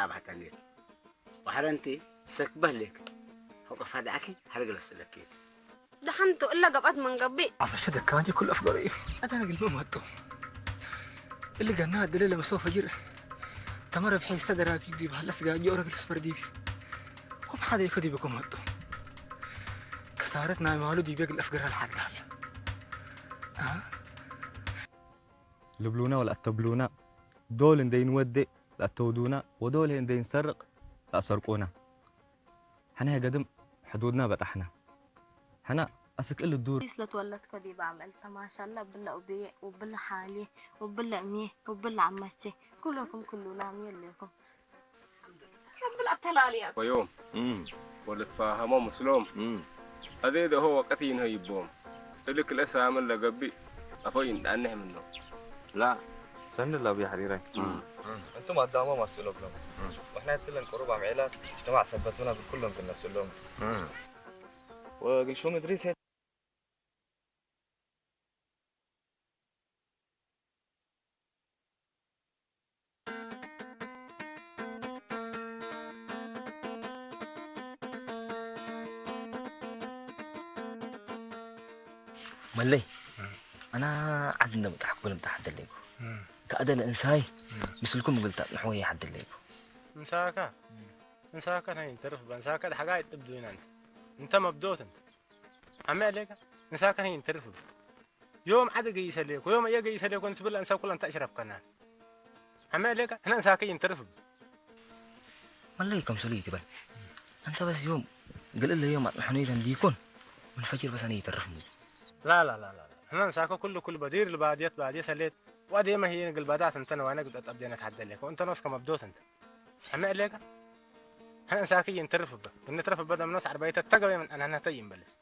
بعت الليل وحرنتي سكبه لك فوق فادعكي هرجل السلكين دحنتو إلا قبقت من قبي عفشتك كمان دي كل أفضل إيه أنا قلبي مهدو اللي قلناها الدليل مسوف جرى تمر بحي صدرك يجيب هالأسقى جورك الأسفر ديبي هم حدا يكدي بكم هدو كسارتنا مولودي بيق الأفقر هالحد ها لبلونا ولا تبلونا دول ندين ودي لا تودونا ودول ندين سرق لا سرقونا حنا قدم حدودنا بطحنا حنا أسك إلا الدور يسلت ولدت كدي بعملتها ما شاء الله بالله أبي وبالله حالي وبالله أمي وبالله عمتي كلكم كلنا مين لكم رب العتلالي ويوم ولا تفاهموا مسلوم هذا ده هو قتين هيبوم لك الأسامة اللي قبي أفين عنه منه لا سن الله بيا حريري انتم قدامه ما سلوكم واحنا تلن قرب عميلات اجتماع ثبتونا كلهم كنا سلوم وقل شو ندريس ملي أنا عندنا متحكم متحدى الليل كأدى الإنساي مثلكم قلت نحوي حد الليل مساكا هاي تعرف بنساكا حاجات تبدو هنا انت مبدوت انت عم عليك مساكا هاي تعرف يوم عاد جاي يسليك ويوم يجي يسليك وانت بالله انسى كل انت اشرب كنا عم عليك انا مساكا تعرف ملي كم سليتي بل أنت بس يوم قل لي يوم حنيدا ديكون والفجر بس أنا يترفني لا احنا نساكا كل بدير الباديات بادية سليت وادي ما هي البادات انت وانا قد اتبدي نتحدى لك وانت نصك مبدوت انت عم عليك احنا ساكين ترفب بنترفب بدل من نص عربية التقوي من انا تيم بلس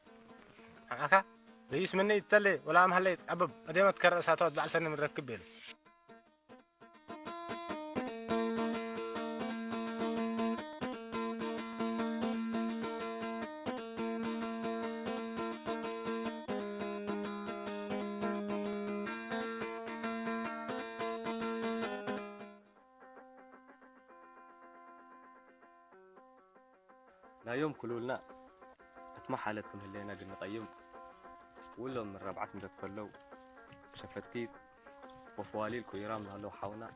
معك ليش مني يتلي ولا عم هليت ابب ادي ما تكرر ساعات بعد سنه من ركب له لا يوم كلولنا اتما حالتكم هلينا قلنا قيم ولا من ربعات متتفلو شفتيت وفواليل كويرام لو حاونا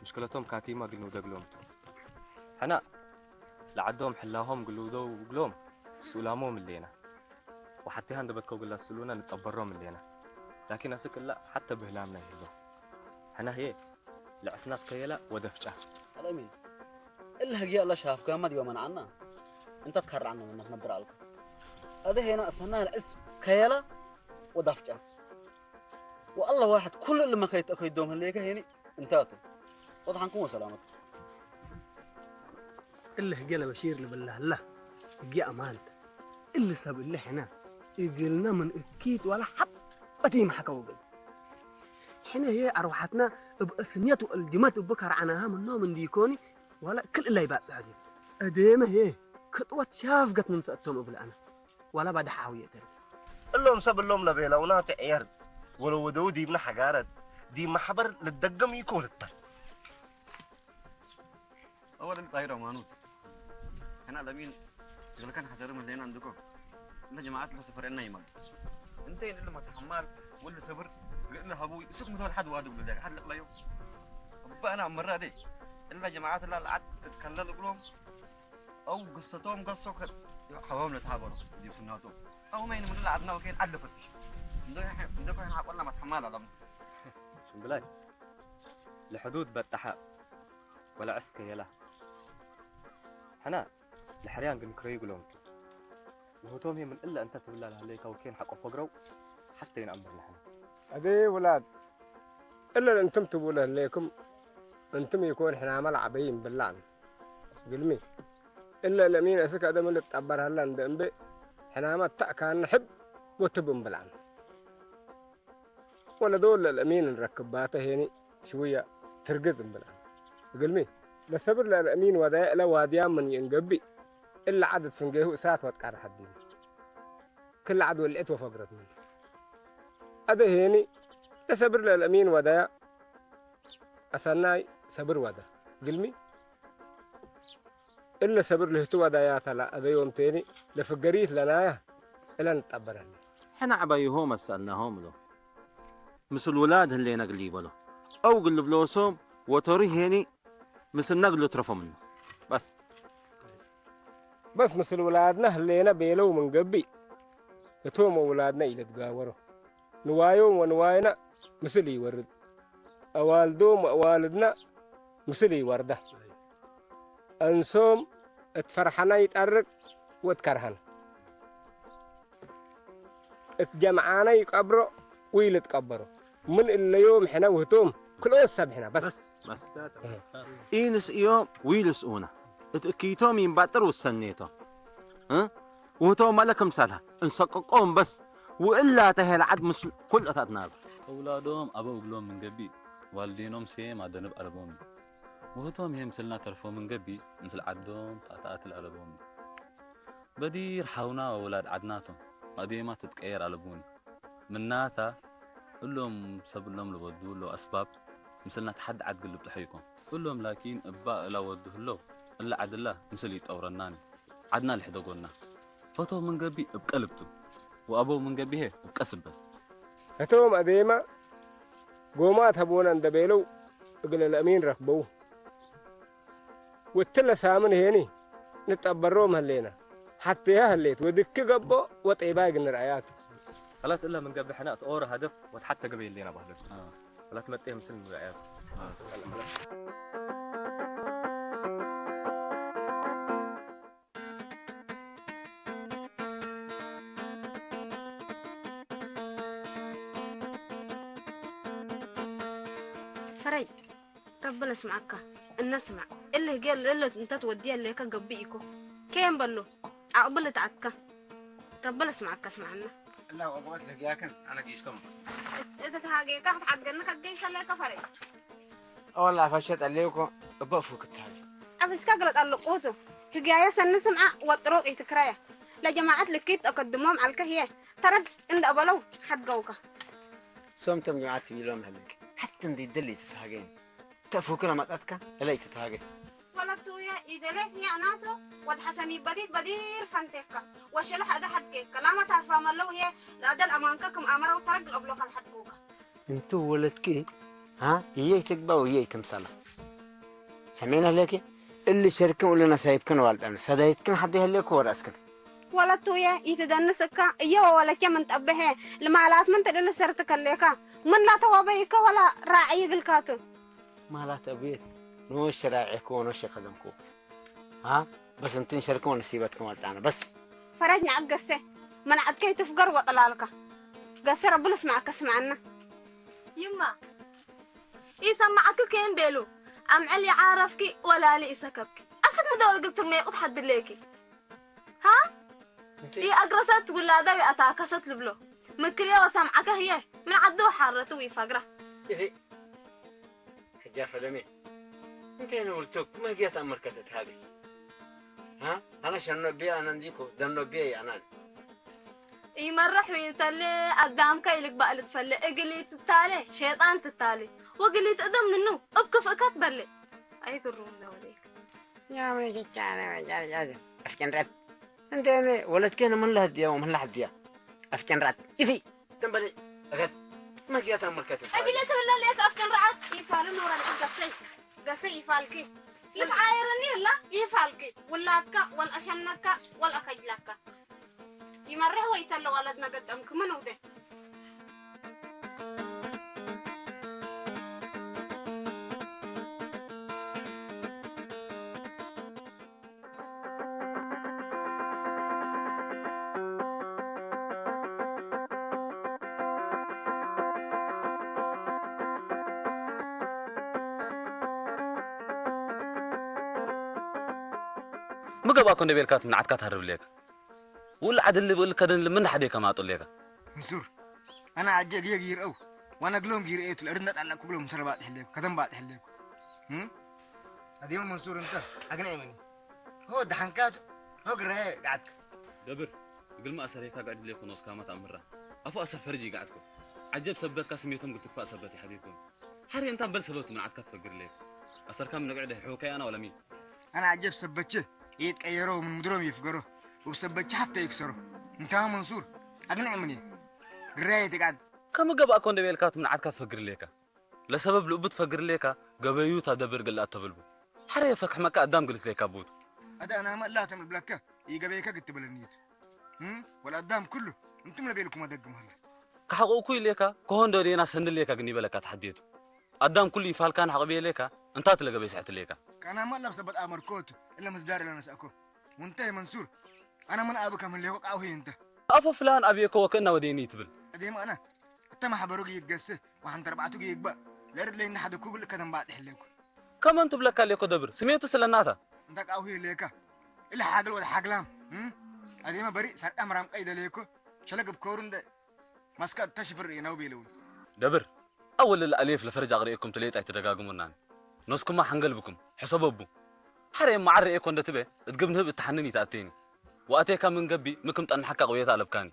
مشكلتهم كاتيما قلنا دقلوم حنا لعدهم حلاهم قلوا دو قلوم سلامو من لينا وحتى هند بدكو قلنا سلونا نتقبروا من لينا لكن اسك لا حتى بهلامنا يهدو حنا هي لعسنا قيلة ودفجة الأمين إلا هجي الله شاف كمان يوم عنا أنت تكرر عنه منك نبرة لك هذا هنا أصلنا الاسم كيلا ودفجة والله واحد كل اللي ما كيدوم هليك هني انتاتو واضح عنكم وسلامتكم اللي هجي بشير اللي بالله لا هجي أمانت اللي ساب اللي هنا يقلنا من أكيد ولا حبتي ما حكوا بي حنا هي أروحتنا بأثنية الجمات بكر عناها من نوم من ديكوني ولا كل اللي يبقى سعدي أديمة هي كتوة شاف قط من تأتهم أقول أنا ولا بعد حاوية ترى اللهم سب اللهم لبيلا وناتي عيرد ولو ودو دي من حجارد دي محبر للدقم يكون الطر أولا طايرة مانوت أنا الأمين إذا كان حجر من لين عندكم إن جماعة السفر إنه يمان أنتين اللي ما تحمل ولا صبر قلنا أبوي سوق مثل حد وادو ولا حد لا يوم أبوي أنا مرة دي إلا جماعات اللي العد تتكلم يقولون أو قصتهم قصة حوامنا تحابروا دي سناتهم أو ما ينمر لعبنا وكين عدل فتش ندوك إحنا قلنا ما تحمل على شو بلاي لحدود بتحا ولا عسكر يلا حنا الحريان قن كريق لهم وهو توم هي من إلا أنت تقول عليك وكين حق فقروا حتى ينأمر نحن أدي ولاد إلا أنتم تقولوا لكم أنتم يكون إحنا ملعبين باللعن قلمي إلا الأمين أسك أدم اللي تعبر هلا ندم إحنا ما كان نحب وتبن بالعن ولا دول الأمين نركباته هني شوية ترقدن بالعن قلمي لصبر للأمين وداء لا واديان من ينقبي إلا عدد فنجيه ساعات وتكار حدين كل عدو اللي أتوا فقرت منه هذا هني لصبر للأمين وداء أسناي صبر ودا قلمي إلا صبر له تو دايات لا هذا يوم تاني لفقريت لنا إلا نتقبل حنا عبايهم استناهم له مثل الولاد اللي نقليبه له او قلب لوسهم وتوريه هني مثل نقلو ترفوا منه بس مثل ولادنا اللي بيلو من قبي يتوم ولادنا إلى تقاوروا نوايوم ونواينا مثل يورد أوالدوم ووالدنا مثل يورده أنسوم اتفرحنا يتأرق وتكرهنا اتجمعانا يقبروا ويل تقبروا من اللي يوم حنا وهتوم كل أسب حنا بس إينس إيوم ويلس أونا اتأكيتهم ينبطر والسنيتهم ها وهتوم مالك مثالها انسققهم بس وإلا تهل عد مسل كل أتاتنا أولادهم أبو قلوم من قبي والدينهم سيم عدنب ألبوم وهتوم هي مثلنا ترفو من قبي مثل عدهم تأتأت الألبوم بدير حاونا وولاد عدناتهم قديمة تتكير ألبوني من ناتا كلهم سب لهم لودوا له أسباب مثلنا تحد عد قلب تحيكم كلهم لكن إباء لا ودوه له إلا عد الله مثل يتأورناني عدنا لحدا قلنا فتو من قبي بقلبته وأبو من قبي هي بكسب بس هتوم أديما قومات هبونا اندبيلو قل الأمين ركبوه والتلا سامن هيني نتقبروهم هلينا حتى يا هليت ودك قبو وطيباق الرعايات خلاص إلا من قبل حنا تأور هدف وتحتى قبل اللي أنا بهدف ولا تمتيه مثل الرعايات فرج ربنا يسمعك النسمع اللي قال اللي انت توديها اللي كان قبيكو كيم بلو عقبل تعكا ربنا يسمعك اسمعنا لا وابغى لك ياكن انا جيسكم اذا تحقيقك حقنك الجيش اللي كفري والله فشت عليكم بفوك التالي افش كقلت اللقوتو هجايا سنسمع وطروق يتكرايا لا جماعه لكيت اقدمهم على الكهيه ترى عند ابلو حد قوكا صمتم جماعتي يلوم هلك حتى ندي دلي تتهاجين تفوكنا مقتك لا تتهاجين ولا تويا إذا ليت يا ناتو وتحسني بدير فانتكا وشلح هذا حدك لما تعرف ما لو هي لا ده الأمانككم أمره وترجع أبلغ الحدكوكا انتو ولدك ها هي تكبى وهي تمثله سمعنا لك اللي شركن ولا نسايبكن والدنا سدايتكن حد يهلك وراسكن ولا تويا يتدنسكا إياه ولا كم تأبه لما علات من تدل سرتك الليكا من لا توابيك ولا راعي الكاتو ما لا تبيت نوش راعيك ونوش خدمكم ها بس انتين شركوا نسيبتكم والدنا بس فرجنا على قصة من عد كي تفقر وطلالك قصة ربنا اسمعك اسمعنا يما يسمعك كين بيلو أم علي عارفك ولا لي سكبك أسك مدول قلت لي أتحد ليكي ها هي أقرصت ولا داوي أتاكست لبلو مكريا وسمعك هي من عدو حارته ويفقره إذا حجافة لمين انت انا قلتك ما جيت امر كتت هذه ها انا شنو بيا انا نديكو دنو بيا انا يمرح ويتلي قدامك يلك بقى تفلي اقلي تتالي شيطان تتالي وقلي تقدم منه ابكف اكتبلي اي قرون لوليك يا من جانا افكن رات انت انا ولد كان من لهديا ومن لهديا افكن رات اذي تنبلي اكد ما جيت امر كتت اقلي تبلا ليك افكن رات يفعل نورا قصي قصي يفعلكي يفعايرني لا يفعلكي ولادك والاشنك والاخجلك يمره ويتل ولدنا قدامك منو ده مقباكم دبيلكات من عدكات هرب ليك ولا عدل اللي بقول كدن من حديك ما اطول ليك منصور انا عجق يغير او وانا قلهم غير ايت الارنت على كلهم سربات حليك كدن بعد حليك اديم منصور انت اغنى مني هو دحنكات هو غير قعد دبر قل ما اسريك قاعد ليك ونص كامات امره افو اسر فرجي قعدكم عجب سبت كاسميتهم قلت فا سبت حديكم حري انت بل سبت من عدكات فقر ليك اسر كم نقعد حوكي انا ولا مين انا عجب سبتشه يتقيروا من مدرهم يفقروا وبسبتش حتى يكسروا انت منصور اقنع مني الراية تقعد كم قبا كون دبيلكات من عدك تفقر ليك لسبب لو بتفقر ليك قبيو تدبر قلات تبلبو حري فك حمك قدام قلت ليك ابوت هذا انا ما لا تم بلاكه يقبيك قلت بالنيت ولا قدام كله انتم لبيلكم ادقم هلا كحقوقي ليك كون دورينا سند ليك غني بلك تحديت قدام كل يفال كان حقبي ليك انت تلقى بيسعت ليك انا ما لابس بد امر كوت الا مصدار اللي انا ساكو وانتهي منصور انا من ابك من ليك او هي انت افا فلان ابيك وكنا وديني تبل اديم انا انت ما حبروك يتقسه وحن تربعتو يقبا لرد لي ان حدا كوبل كدم بعد حليكو كم انت بلك عليكو دبر سميتو سلناتا انت او هي ليك الا حاجه ولا حقلام اديم بري صار امرام قيد ليكو شلق بكورن ده مسكت تشفر ينو بيلون دبر اول الاليف لفرج اغريكم تليت اعتدقاقمنا نسكم ما حنقلبكم حسب ابو حريم معرئكم ده تبه تقبنه بتحنني تاتيني واتيك من قبي مكم تنحقق ويتا لبكاني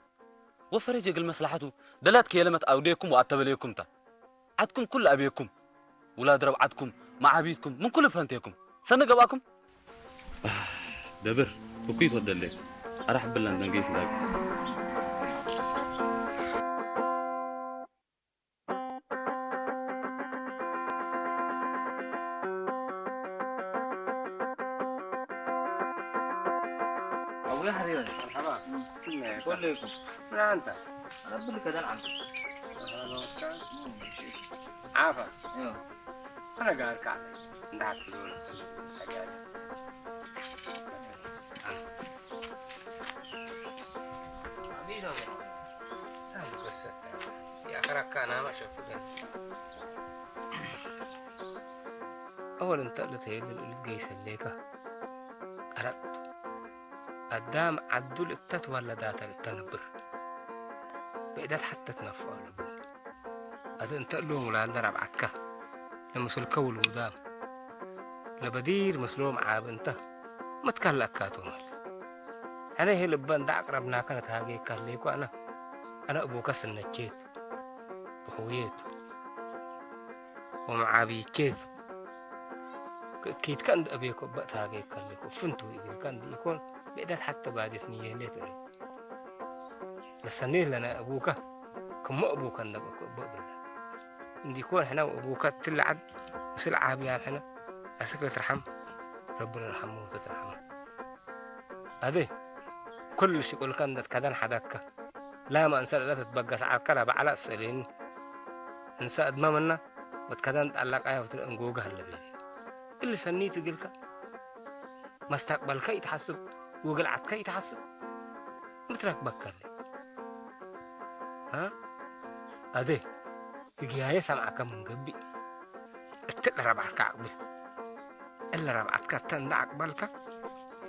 وفرج يقل مصلحته دلات كلمه اوديكم واتبليكم تا عدكم كل ابيكم ولاد ربعتكم مع عبيدكم من كل فانتيكم سنقباكم دبر وكيف ودلك ارحب بالله نجيت لك أبوي حريرة مرحبا كلكم من أنت؟ أنا أقول لك هذا عنك عافا أنا قاعد كعب ندعك تقول عبيد بس يا أخرك أنا ما شفت أول أنت قلت هي اللي تقيس الليكة أردت قدام عدول التت ولا داتا التنبر بقدات حتى تنفوا لبون أدو انت قلوهم ولا درب عدكا لمسل كول ودام لبدير مسلوم عاب انت ما تكلك كاتو مال أنا هي لبان دا أقربنا كانت هاقي كاليكو أنا أبوك سنجيت وحويت ومعابيتشيت كيت كان أبيكو بقت هاقي كاليكو فنتو إذا كان دي يكون بقدات حتى بعد نية ليتري لسنيه لنا أبوك كم أبوك النبك بقبل ندي يكون إحنا وأبوك تلعب مثل عابيان إحنا أسكت ترحم ربنا يرحمه وتترحمه هذه كل شيء يقول كان كذا حداك لا ما إنسان لا تتبقى على الكلام على السؤالين إنسان أدممنا وتكذا تعلق أيه وتنقوقها اللي بيني اللي سنيه تقولك ما استقبل كي يتحسب وقل عد كي يتحسب مترك بكر لي ها هذه يجي هاي سمعك من قبي التقل ربعك عقبل إلا ربعك تندعك بالك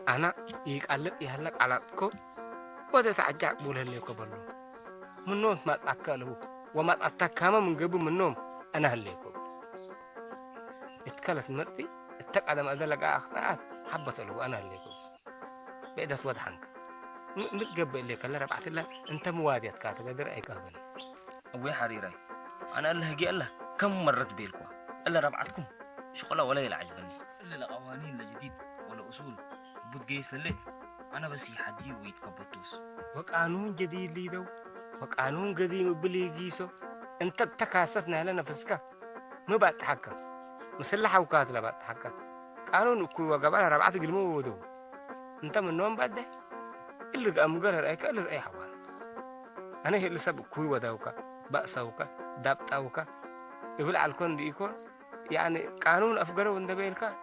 أنا يقلق يهلك على كو وده تعجع بوله اللي قبله من نوم ما تأكله وما تأكله من قبل من نوم أنا هاللي قبل اتكلت مرتي اتقعد ما أدلق أخطاء حبت له أنا اللي قبل بقدت وضحنك نتقبل اللي كلا ربعت له أنت مواديت كاتب قدر أي كابن أبوي حريري أنا الله هجي الله كم مرت بيلكوا إلا ربعتكم شغلة ولا يلعجبني إلا القوانين الجديد ولا أصول بتقيس لليت أنا بس يحدي ويتكبتوس وقانون جديد لي دو وقانون قديم بلي يجيسو أنت تكاستنا لنفسك ما بعد تحكم مسلحة وكاتلة بعد تحكم قانون كل وقبلها ربعت قلمو ودو أنت من نوم بعد ده اللي قام قال رأيك اللي رأي حوار أنا هي اللي سب كوي وداوكا بأسوكا دابتاوكا يقول على الكون دي يكون يعني قانون أفقره وندبيلك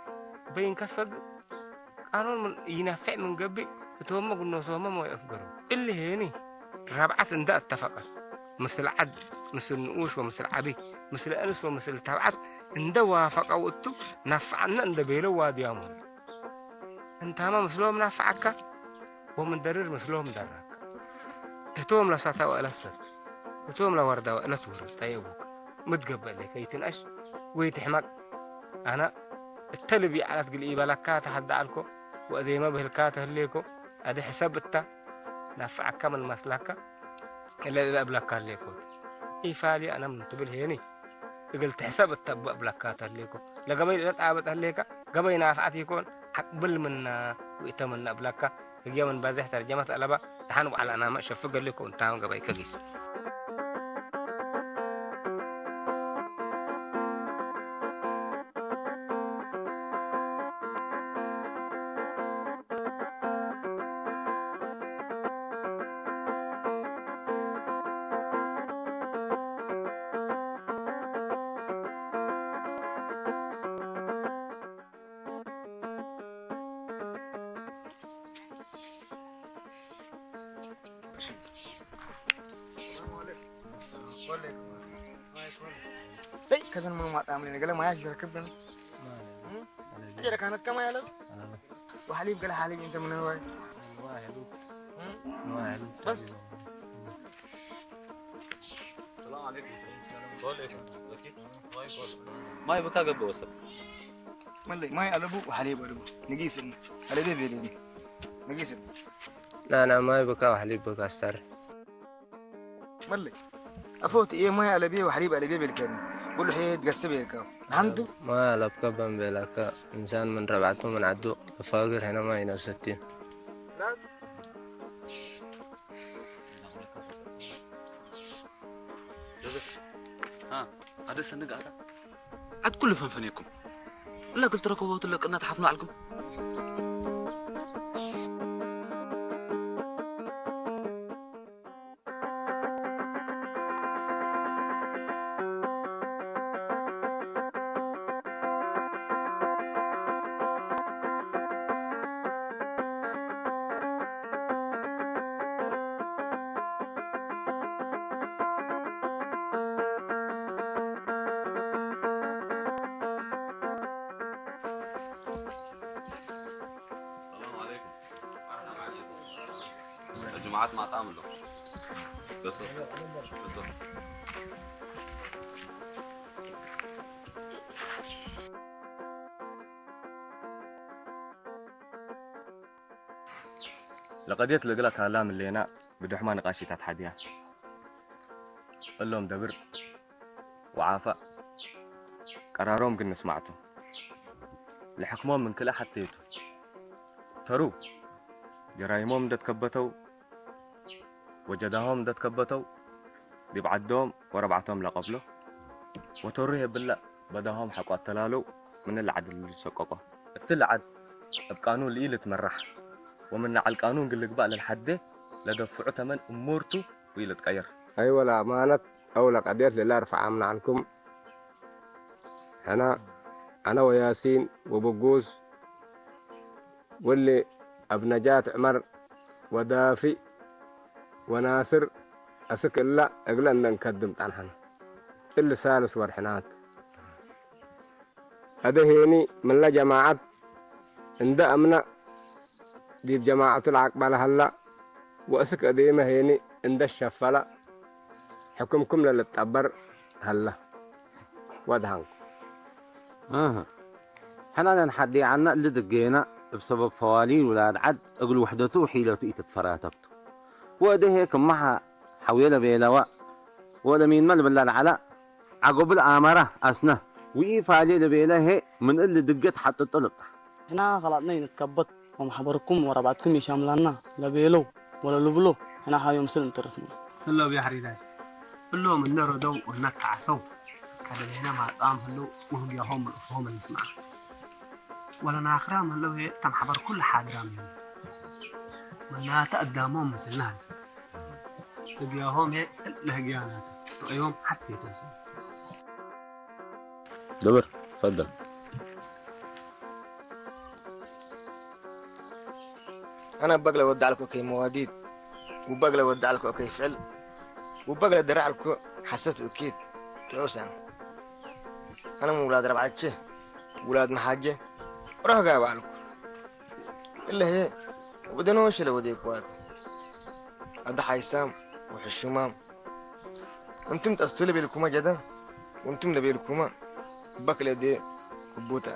بين كسفق قانون من ينفع من قبل توما قلنا توما ما يفقره اللي هيني رابعة اندا اتفقت مثل عد مثل نقوش ومثل عبي مثل أنس ومثل تبعت اندا وافقوا وتو نفعنا ندبيله واديامون انت ما مثلهم نفعك ومن درير مثلهم دراك اتوم لساتا وألسد وتوم لوردة وألتور طيبوك متقبل لك يتنقش ويتحمق أنا التلبي على تقول إيه بلكات حد عليكم وأدي ما بهلكات هليكم أدي حسابته نفعك كمن مسلكة إلا إذا أبلك هليكم إيه فالي أنا منتبه هني قلت حسابته بأبلكات هليكم لقمي إذا تعبت هليك قمي نافعت يكون أقبل من ويتمنى بلاكا هي من بازح ترجمة ألبا تحنوا على أنا ما شفق لكم تاون قبل كجيس كذا من ما تعملين قال ما ياش ركبنا اجل كانت كما يلا وحليب قال حليب انت من هواي بس السلام عليكم ما يبقى قبل وسب ملي ما يقلبو وحليب قلبو نقيس على دي بيدي نقيس لا ما يبقى وحليب بقى استر ملي افوت ايه ما يقلبي وحليب قلبي بالكلمه كل حيد قسم يركب عنده ما لبقى بمبلك إنسان من ربعته من عدو فاقر هنا ما ينسيتين لا ها هذا سنق هذا عاد كل فنفنيكم لا قلت لكم قلت لك أنا تحفنا عليكم الجمعات ما تعملوا بس لقد يطلق لك كلام اللي هنا بدون ما نقاشي تتحديها قل لهم دبر وعافى قرارهم قلنا سمعته لحكمهم من كل حتيته ترو جرايمهم دت كبتوا وجدهم دت كبتوا دي بعدهم وربعتهم لقبله وترويه بالله بدهم حقوا التلالو من العدل اللي سققه التلعد بقانون اللي تمرح ومن على القانون قل لك بقى للحد لدفعوا ثمن امورته ويلا تغير ايوه الامانه او لقضيت لله ارفع عمنا عنكم انا وياسين وبقوس واللي ابنجات عمر ودافي وناصر اسك الا اقلا ان نقدم عنحنا اللي سالس ورحنات هذا من لا جماعه عند امنا دي جماعه العقبه هلا واسك اديمه هيني عند الشفله حكمكم للتعبر هلا ودهن حنا نحدي عنا اللي دقينا بسبب فوالين ولاد عد اقول وحدته وحيلته تتفراتبته وده هيك معها حويله بيلوا ولا مين مال بالله على عقب الامره اسنه ويفالي لبيله هي من اللي دقت حتى طلب هنا غلطنا نتكبت ومحبركم وربعتكم يشاملنا لا بيلو ولا لبلو هنا هاي مسلم ترفنا هلا بيحريداي قل لهم ان ردوا وهناك عصوا هذا هنا ما طعم هلو وهم ياهم الافهام اللي نسمع ولا ناخرام هلو هي تم حبر كل حاجرام من لا تقدمهم مثلنا لقياهم هي لهجيانات رأيهم حتى يتنسوا دبر تفضل انا بقلى ودع لكم كي مواديد وبقلى ودع لكم كي فعل وبقلى درع لكم حسيت اكيد تعوس انا مو ولاد ربعتشه ولاد محاجه روح قاعد عليكم الا هي ودنوش لو وديك واد هذا حيسام وحشمام انتم تأصلوا بيلكم جدا وانتم لبيلكم بقلى دي كبوتا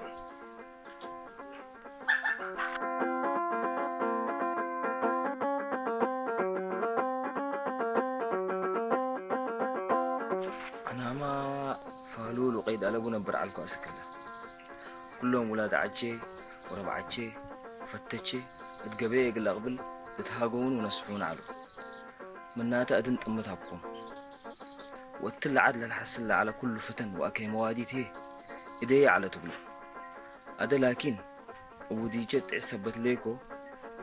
أنا ما فالول وقيد على بنا برع الكواسكلا كلهم ولاد عجي وربع عجي فتشي تقبيه قل أقبل تتهاقون ونسحون على مناتا أدن تمتابكم واتل عدل الحسل على كل فتن وأكي مواديته إدي على تبلو أدا لكن وديجت عسبت ليكو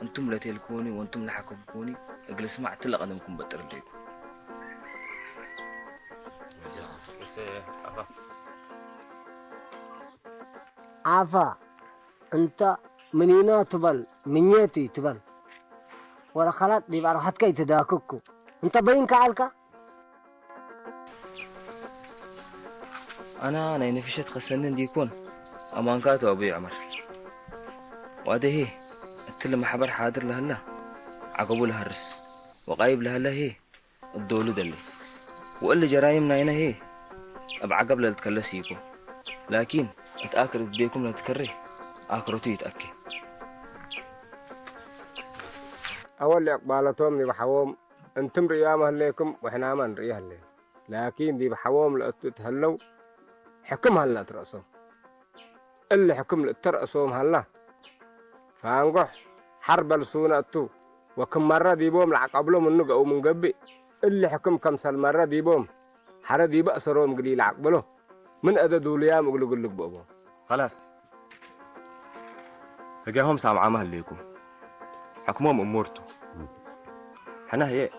أنتم لا تلكوني وأنتم لا حكمكوني أجلس مع تلقى قدمكم بطر ليكو عفا انت منينا تبل منيتي تبل ولا خلات دي بارو حد كي تداكوكو انت بين كعلكا أنا نفشت قسنن ديكون أمانكاتو أبي عمر وهذا هي التلم حبر حاضر لهلا عقبو لها الرس وقايب لهلا هي الدولو دلي وقال جرايمنا هنا هي أبعقب لتكلسيكو لكن أتأكد بيكم لتكري آكروتي يتأكي أول إقبالتهم دي بحوام أنتم ريام هليكم وإحنا ما نريه هلي لكن دي بحوام لأتت هلو حكم هلا ترأسهم اللي حكم لترأسهم هلا فانقح حرب السونة أتو وكم مرة ديبوم العقبلهم النقا ومن قبي اللي حكم كم سال مرة ديبوم حرا دي بأسرهم قليل عقبله من أدى دوليام وقلو قلق بأبوه خلاص فجاهم سامع عمل ليكم حكمهم أمورته حنا هي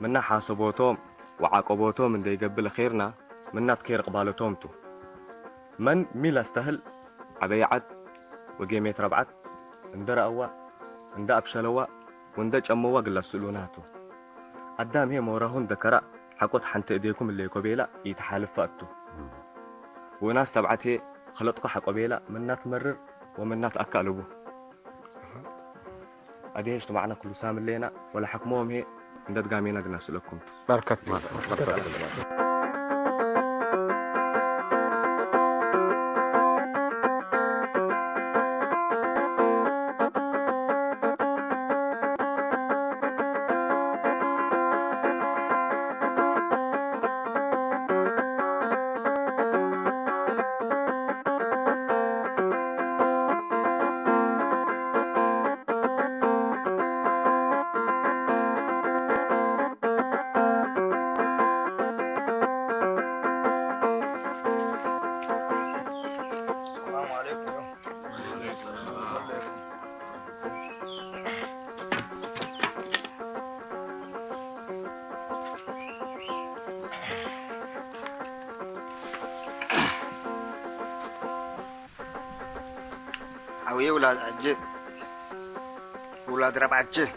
منا حاسبوتهم وعاقبوتهم من دي قبل خيرنا منا تكير قبالتهمتو من ميلا استهل عبيعت وقيميت ربعت اندر أوا اندى أبشلوا واندى جموا قل السلوناتو قدام هي موراهن ذكراء حقوت حنت ايديكم اللي قبيلة يتحالف فأتو وناس تبعتي خلطكو حق قبيلة منا تمرر ومنا تأكلبو أديش معنا كل سام اللينا ولا حكموهم هي ندد قامينا قناس لكم بركة أوي ولاد عجي ولاد ربع عجي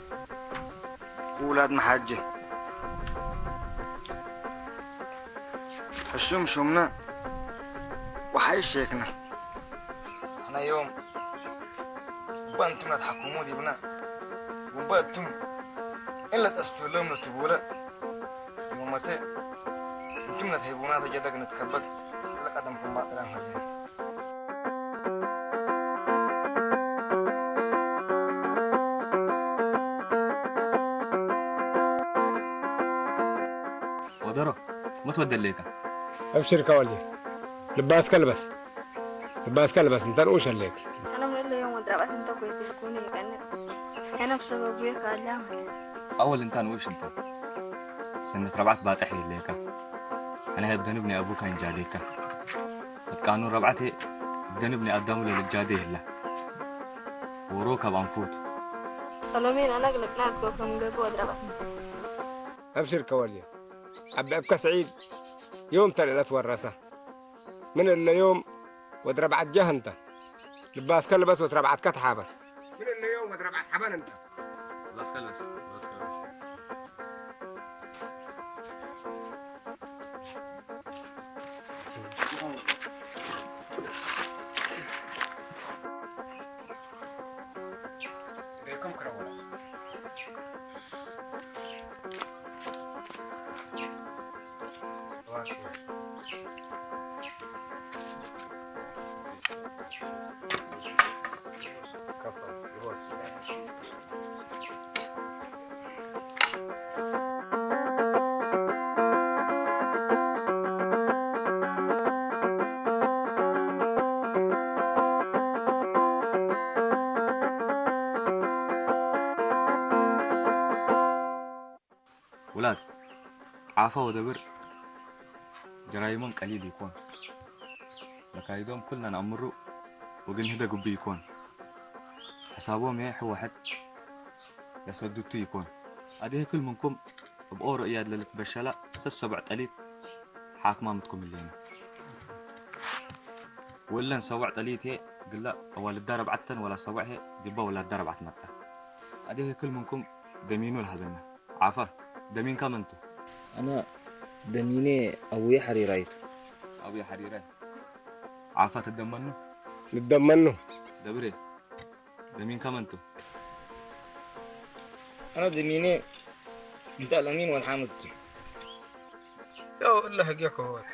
ولاد محجي حشوم شومنا وحي شيكنا أنا يوم بانتم تحكموا دي بنا وبانتم إلا تستولم لتبولا يوم متى انتم تهيبونا تجدك نتكبت تلقى دمكم باطران هلين ودرو ما تودي ليك أبشر كوالي لباس كلبس انت نوش الليك أنا من اللي يوم ودربت أنت كويس تكوني أنا بسبب وياك علام أول إنت نوش أنت سنة ربعت باتحي ليك أنا هبدأ نبني أبوك إن جاديك كانوا ربعتي بدنا نبني قدامه للجادي هلا وروكا بانفوت طلمين أنا قلت نادكو كم جابوا ودربت أبشر كوالي أبقى سعيد يوم تلي تورثه من اللي يوم ودربعت جهنته لباس كلبس وتربعت كتحابر من اللي يوم ودربعت حبن انت لباس كلبس بيكم كرولا عافا ودبر جرايمهم قليل يكون مكايدهم كلنا نأمروا وقن هدا قبي يكون حسابهم يحو واحد يسددتو يكون هذه كل منكم بأورو إياد للتبشلا سسبع تليت حاكمة متكم اللينا ولا نسوع تليت هي قل لا أول الدرب عتن ولا سوع هي دبا ولا الدرب عتمتا هذه كل منكم دمينو لهذنا عافا دمين كم انتو أنا دميني أبوي حريراي أبوي حريراي عافا تدمنو نتدمنو دبري دمين كم انتو أنا دميني أنت الأمين والحامد يا الله حقيقة هوات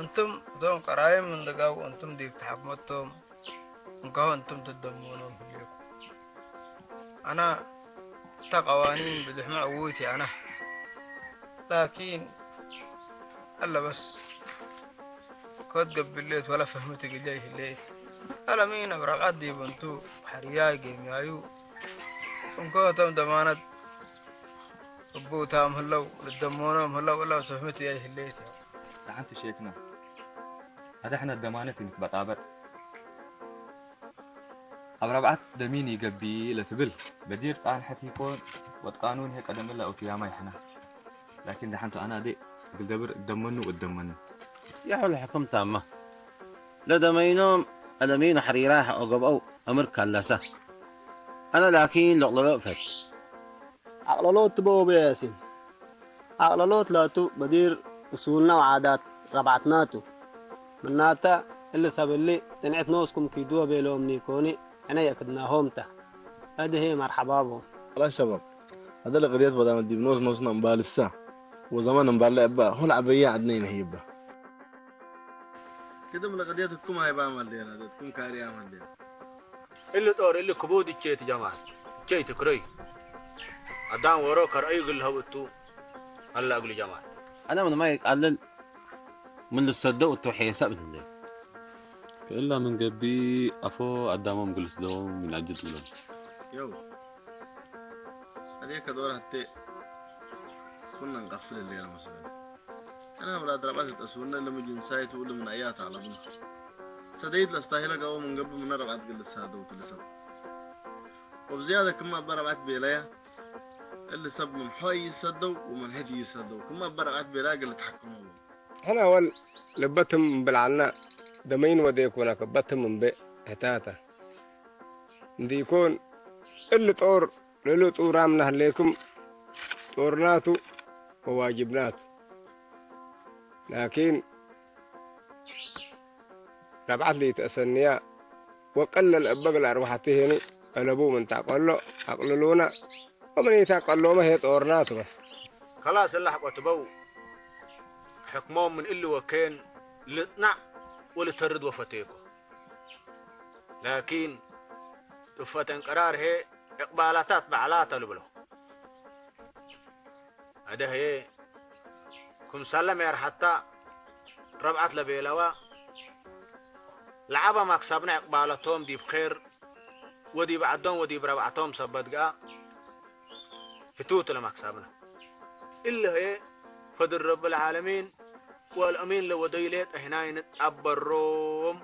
أنتم دوم قرايم من دقاو أنتم ديب تحكمتهم انكو أنتم تدمونهم ليكم أنا قوانين بدحمة عويتي أنا لكن ألا بس كود قبليت ولا فهمتك جاي الليل ألا مين أبرق عدي بنتو حرياي قيميايو انكو تم دمانت أبو تام هلو للدمونهم هلو ولا فهمتي جاي الليل دحنت شيكنا هذا احنا الدمانة نتبطابر أبربعت دميني قبي لتبل بدير طان حتى يكون وتقانون هيك قدم الله أوتياما يحنا لكن دحنتو أنا دي قل دبر الدمنو والدمنو يا حول حكمت أما لدمينهم ألمين حريراح أو قبأو أمر كالسة أنا لكن لقلو فت عقلولوت تبو بياسين عقلولوت لاتو بدير أصولنا وعادات ربعتناتو مناتا اللي ثبلي تنعت نوسكم كيدوها بيلوم نيكوني أنا يكدناهم تا هذه هي مرحبا بهم لا شباب هذا اللي قضيت بدل ما تجيب نوس نمبال الساعة وزمان نمبال لعبة هو العبية عدنين هيبة كده من قضيتكم هاي بعمل لينا تكون كاري عمل لينا اللي طور اللي كبودي تشيت جماعة تشيت كري أدام وروك رأي قل هوتو هلا أقول جماعة أنا من ما يقلل من الصدق والتوحيسة بذن الليل إلا من قبي أفو قدامهم جلس دوم من عجل لهم يو هذيك دور حتى كنا نقفل الليلة مثلا أنا من أدربات التسوينا اللي من جنسايت ولا من آيات على منه سديد لاستاهل قوم من قبل من ربعت جلس هذا وتلسب وبزيادة كما بربعت بيلايا اللي سب من حي يصدوا ومن هدي يصدوا كما بربعت بيلايا اللي تحكموا أنا أول لبتهم بالعناء دمين وديك ولا كبتهم من بيت هتاتا دي يكون اللي طور للو طورامنا عليكم طورناتو وواجبناتو لكن ربعت لي تأسنيا وقلل أبقى الأرواحتي هني ألبو من تقلو أقللونا ومن يتقلو ما هي طورناتو بس خلاص اللي حقوا تبو حكمهم من اللي وكان لطنع ولا ترد وفتيكو لكن تفتن قرار هي إقبالاتات بعلات لبلو هذا هي كم سلم يا حتى ربعت لبيلوا لعبة ما كسبنا إقبالاتهم دي بخير ودي بعدهم ودي بربعتهم سبدقا فتوت لما كسبنا إلا هي فضل رب العالمين والأمين لو ديليت هنا نتعبرهم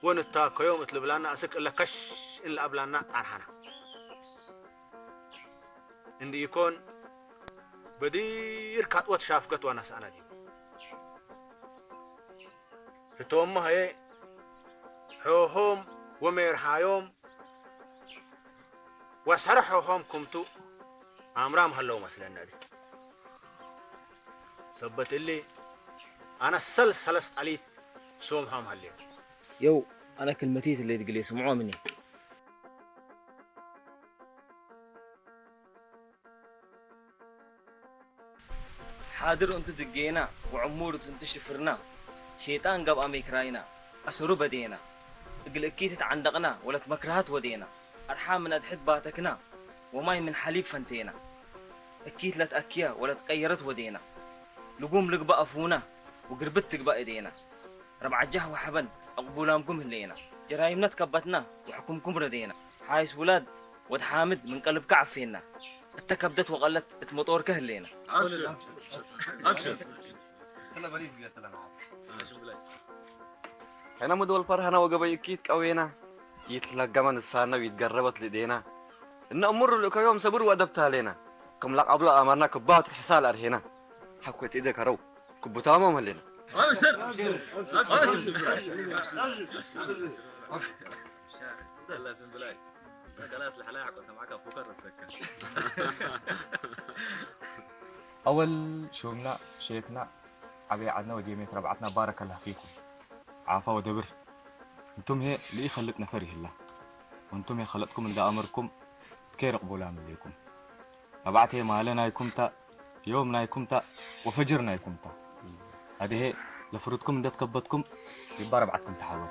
ونتاكو يوم اطلب لنا أسك إلا كش إلا قبلنا عرحنا عندي يكون بدير كاتوة شافقت وانا سأنا دي فتوم هي حوهم وميرحايوم واسحر حوهم كمتو عمرام هلو مثلا نادي سبت اللي أنا سلست عليت سومهم هاليوم يو أنا كلمتي اللي تقولي سمعوا مني حاضر أنتو دقينا وعمور أنتو شفرنا شيطان قب أميك راينا أسرو بدينا اقل أكيد عندقنا ولا مكرهات ودينا أرحام من أدحد باتكنا وماي من حليب فنتينا أكيد لا تأكيا ولا تقيرت ودينا لقوم لقبا أفونا وقربت تقبا إيدينا ربع جه وحبن أقبولامكم هلينا جرايمنا تكبتنا وحكمكم ردينا حايس ولاد ود حامد من قلب كعفينا التكبدت وقلت اتمطور كهلينا. ابشر ابشر انا بريز قلت لنا هنا مدول فرهنا وقبل كيت قوينا يتلقى من السانة ويتقربت لدينا إن أمر لك يوم صبر وأدبت علينا كم لك قبل أمرنا كبات الحسال أرهنا حكوت إيدك رو كبتاما مهلنا ابشر الله سم بلاي خلاص الحلاقة قسم معك فكر السكة أول شومنا شيكنا أبي عدنا وديميت ربعتنا بارك الله فيكم عافا ودبر انتم هي اللي خلتنا فريه الله وانتم هي خلتكم اللي أمركم كير قبولا من ليكم ربعت هي مالنا يكمتا يومنا يكمتا وفجرنا يكمتا هذه هي لفرضكم اللي تكبتكم يبقى ربعتكم تحاول